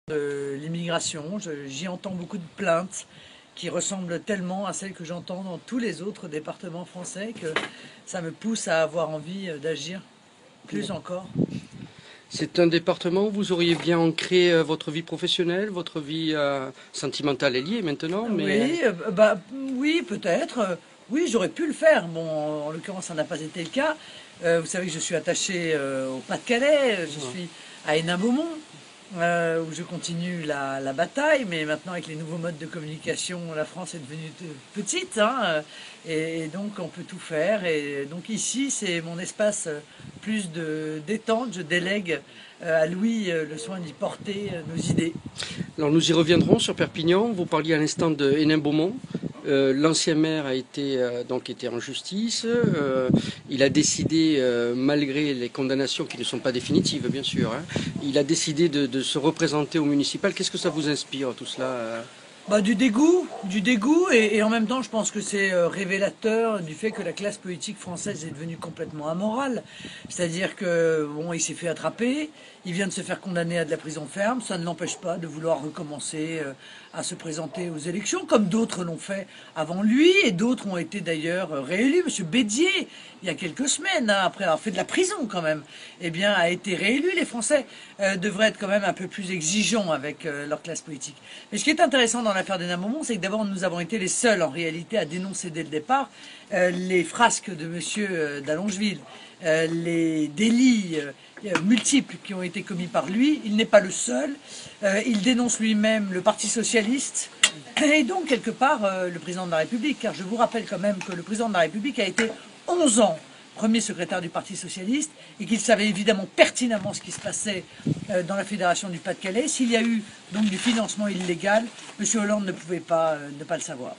L'immigration, j'y entends beaucoup de plaintes qui ressemblent tellement à celles que j'entends dans tous les autres départements français que ça me pousse à avoir envie d'agir plus encore. C'est un département où vous auriez bien ancré votre vie professionnelle, votre vie sentimentale est liée maintenant, mais Oui, oui, peut-être. Oui, j'aurais pu le faire. Bon, en l'occurrence, ça n'a pas été le cas. Vous savez que je suis attaché au Pas-de-Calais, je suis à Hénin-Beaumont, où je continue la bataille, mais maintenant avec les nouveaux modes de communication, la France est devenue petite, hein, et donc on peut tout faire. Et donc ici, c'est mon espace plus de détente. Je délègue à Louis le soin d'y porter nos idées. alors nous y reviendrons sur Perpignan. Vous parliez à l'instant de Hénin-Beaumont. L'ancien maire a été donc était en justice. Il a décidé, malgré les condamnations qui ne sont pas définitives, bien sûr, hein, il a décidé de se représenter au municipal. Qu'est-ce que ça vous inspire tout cela? Du dégoût, et en même temps, je pense que c'est révélateur du fait que la classe politique française est devenue complètement amorale. C'est-à-dire que bon, il s'est fait attraper, il vient de se faire condamner à de la prison ferme, ça ne l'empêche pas de vouloir recommencer à se présenter aux élections, comme d'autres l'ont fait avant lui, et d'autres ont été d'ailleurs réélus. Monsieur Bédier, il y a quelques semaines, hein, après avoir fait de la prison quand même, eh bien, a été réélu. Les Français devraient être quand même un peu plus exigeants avec leur classe politique. Mais ce qui est intéressant dans l'affaire d'Hénin-Beaumont, c'est que d'abord nous avons été les seuls en réalité à dénoncer dès le départ les frasques de monsieur d'Allongeville, les délits multiples qui ont été commis par lui. Il n'est pas le seul, il dénonce lui-même le Parti Socialiste et donc quelque part le Président de la République, car je vous rappelle quand même que le Président de la République a été 11 ans premier secrétaire du Parti Socialiste et qu'il savait évidemment pertinemment ce qui se passait dans la Fédération du Pas-de-Calais. S'il y a eu donc du financement illégal, M. Hollande ne pouvait pas ne pas le savoir.